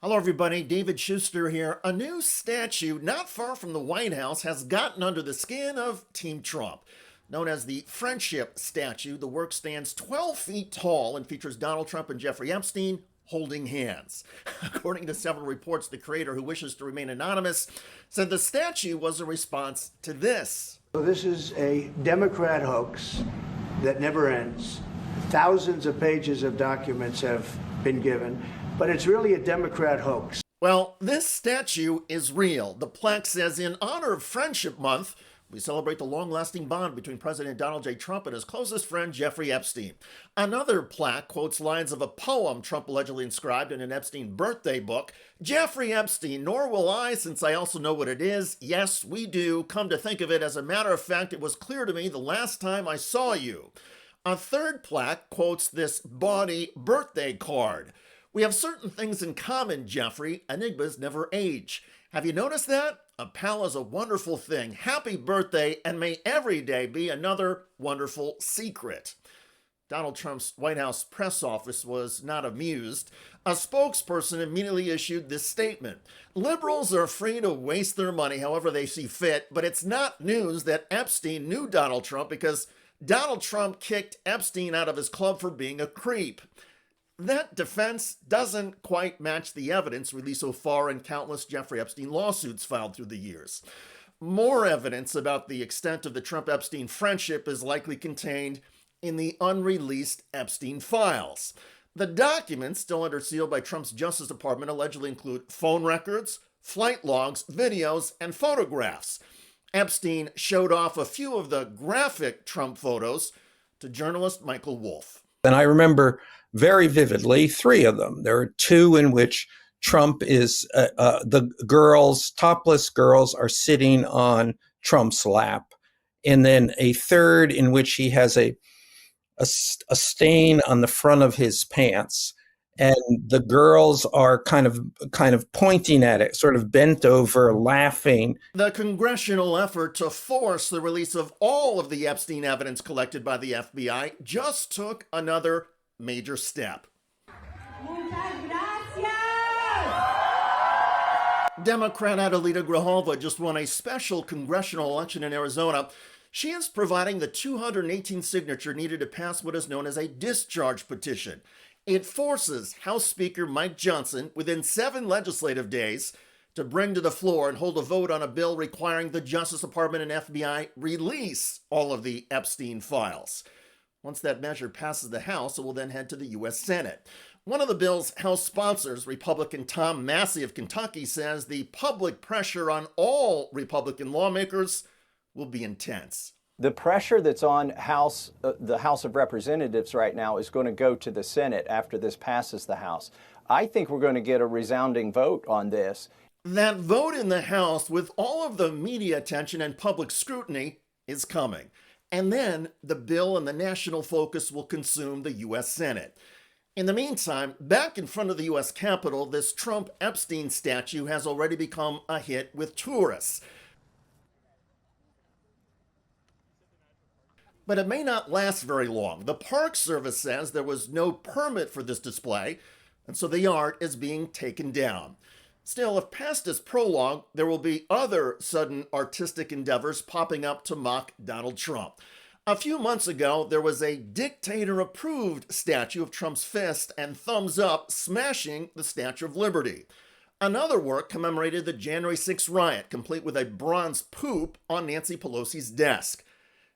Hello, everybody. David Shuster here. A new statue not far from the White House has gotten under the skin of Team Trump. Known as the Friendship Statue, the work stands 12 feet tall and features Donald Trump and Jeffrey Epstein holding hands. According to several reports, the creator, who wishes to remain anonymous, said the statue was a response to this. This is a Democrat hoax that never ends. Thousands of pages of documents have been given, but it's really a Democrat hoax. Well, this statue is real. The plaque says, "In honor of Friendship Month, we celebrate the long-lasting bond between President Donald J. Trump and his closest friend, Jeffrey Epstein." Another plaque quotes lines of a poem Trump allegedly inscribed in an Epstein birthday book. "Jeffrey Epstein, nor will I, since I also know what it is. Yes, we do. Come to think of it, as a matter of fact, it was clear to me the last time I saw you." A third plaque quotes this bawdy birthday card. "We have certain things in common, Jeffrey. Enigmas never age. Have you noticed that? A pal is a wonderful thing. Happy birthday, and may every day be another wonderful secret." Donald Trump's White House press office was not amused. A spokesperson immediately issued this statement: "Liberals are free to waste their money however they see fit, but it's not news that Epstein knew Donald Trump because Donald Trump kicked Epstein out of his club for being a creep." That defense doesn't quite match the evidence released so far in countless Jeffrey Epstein lawsuits filed through the years. More evidence about the extent of the Trump-Epstein friendship is likely contained in the unreleased Epstein files. The documents, still under seal by Trump's Justice Department, allegedly include phone records, flight logs, videos, and photographs. Epstein showed off a few of the graphic Trump photos to journalist Michael Wolff. And I remember very vividly three of them. There are two in which Trump is, the girls, topless girls, are sitting on Trump's lap. And then a third in which he has a stain on the front of his pants. And the girls are kind of pointing at it, sort of bent over, laughing. The congressional effort to force the release of all of the Epstein evidence collected by the FBI just took another major step. Democrat Adelita Grijalva just won a special congressional election in Arizona. She is providing the 218 signature needed to pass what is known as a discharge petition. It forces House Speaker Mike Johnson, within 7 legislative days, to bring to the floor and hold a vote on a bill requiring the Justice Department and FBI release all of the Epstein files. Once that measure passes the House, it will then head to the U.S. Senate. One of the bill's House sponsors, Republican Tom Massey of Kentucky, says the public pressure on all Republican lawmakers will be intense. The pressure that's on the House of Representatives right now is going to go to the Senate after this passes the House. I think we're going to get a resounding vote on this. That vote in the House, with all of the media attention and public scrutiny, is coming. And then the bill and the national focus will consume the U.S. Senate. In the meantime, back in front of the U.S. Capitol, this Trump-Epstein statue has already become a hit with tourists. But it may not last very long. The Park Service says there was no permit for this display, and so the art is being taken down. Still, if past is prologue, there will be other sudden artistic endeavors popping up to mock Donald Trump. A few months ago, there was a dictator-approved statue of Trump's fist and thumbs up smashing the Statue of Liberty. Another work commemorated the January 6th riot, complete with a bronze poop on Nancy Pelosi's desk.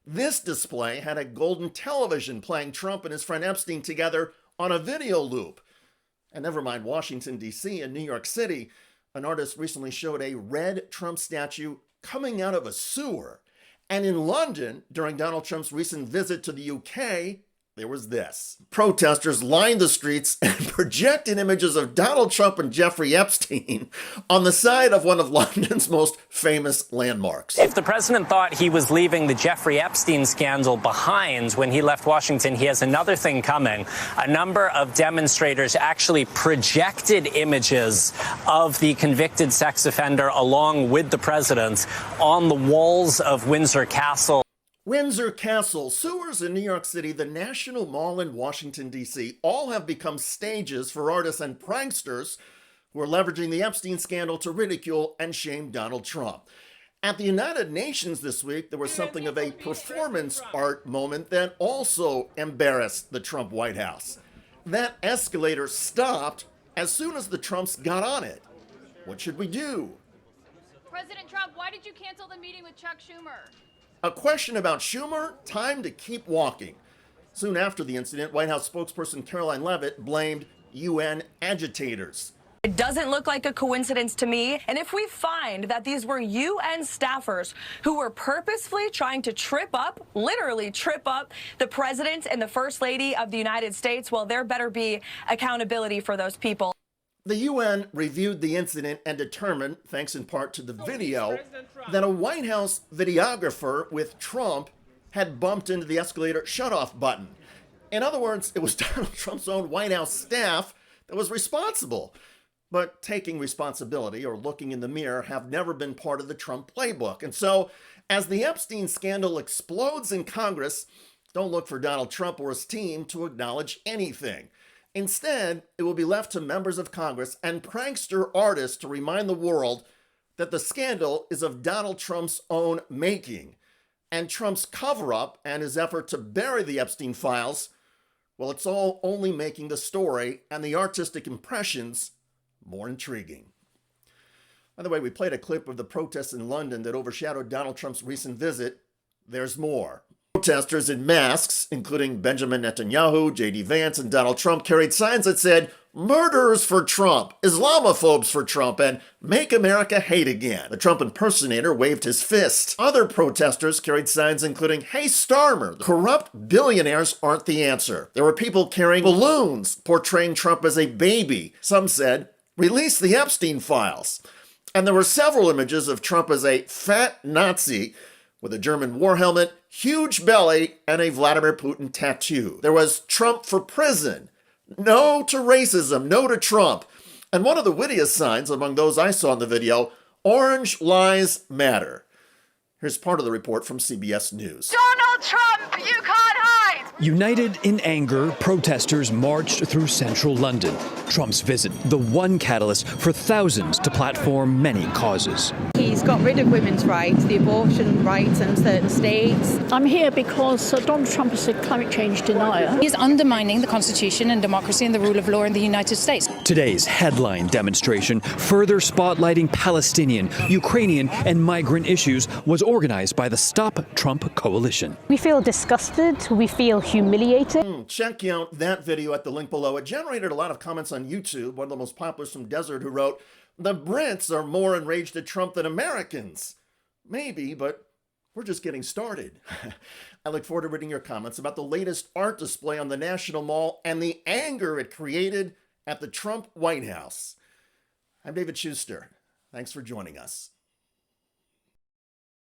This display had a golden television playing Trump and his friend Epstein together on a video loop. And never mind Washington, D.C. and New York City, an artist recently showed a red Trump statue coming out of a sewer. And in London, during Donald Trump's recent visit to the UK, there was this. Protesters lined the streets and projected images of Donald Trump and Jeffrey Epstein on the side of one of London's most famous landmarks. If the president thought he was leaving the Jeffrey Epstein scandal behind when he left Washington, he has another thing coming. A number of demonstrators actually projected images of the convicted sex offender along with the president on the walls of Windsor Castle. Windsor Castle, sewers in New York City, the National Mall in Washington, D.C., all have become stages for artists and pranksters who are leveraging the Epstein scandal to ridicule and shame Donald Trump. At the United Nations this week, there was something of a performance art moment that also embarrassed the Trump White House. That escalator stopped as soon as the Trumps got on it. What should we do? President Trump, why did you cancel the meeting with Chuck Schumer? A question about Schumer? Time to keep walking. Soon after the incident, White House spokesperson Caroline Leavitt blamed UN agitators. It doesn't look like a coincidence to me. And if we find that these were UN staffers who were purposefully trying to literally trip up the president and the first lady of the United States, well, there better be accountability for those people. The UN reviewed the incident and determined, thanks in part to the video, that a White House videographer with Trump had bumped into the escalator shutoff button. In other words, it was Donald Trump's own White House staff that was responsible. But taking responsibility or looking in the mirror have never been part of the Trump playbook. And so, as the Epstein scandal explodes in Congress, don't look for Donald Trump or his team to acknowledge anything. Instead, it will be left to members of Congress and prankster artists to remind the world that the scandal is of Donald Trump's own making. And Trump's cover-up and his effort to bury the Epstein files, well, it's all only making the story and the artistic impressions more intriguing. By the way, we played a clip of the protests in London that overshadowed Donald Trump's recent visit. There's more. Protesters in masks, including Benjamin Netanyahu, J.D. Vance, and Donald Trump, carried signs that said, "Murderers for Trump, Islamophobes for Trump, and Make America Hate Again." The Trump impersonator waved his fist. Other protesters carried signs including, "Hey Starmer, corrupt billionaires aren't the answer." There were people carrying balloons portraying Trump as a baby. Some said, "Release the Epstein files." And there were several images of Trump as a fat Nazi with a German war helmet, huge belly, and a Vladimir Putin tattoo. There was Trump for prison. No to racism, no to Trump. And one of the wittiest signs among those I saw in the video, "Orange lives matter." Here's part of the report from CBS News. Donald Trump, you can't hide! United in anger, protesters marched through central London. Trump's visit, the one catalyst for thousands to platform many causes. He's got rid of women's rights, the abortion rights in certain states. I'm here because Donald Trump is a climate change denier. He's undermining the Constitution and democracy and the rule of law in the United States. Today's headline demonstration, further spotlighting Palestinian, Ukrainian, and migrant issues, was organized by the Stop Trump Coalition. We feel disgusted, we feel humiliated. Check out that video at the link below. It generated a lot of comments on YouTube. One of the most popular is from Desert, who wrote, "The Brits are more enraged at Trump than Americans." Maybe, but we're just getting started. I look forward to reading your comments about the latest art display on the National Mall and the anger it created at the Trump White House. I'm David Shuster. Thanks for joining us.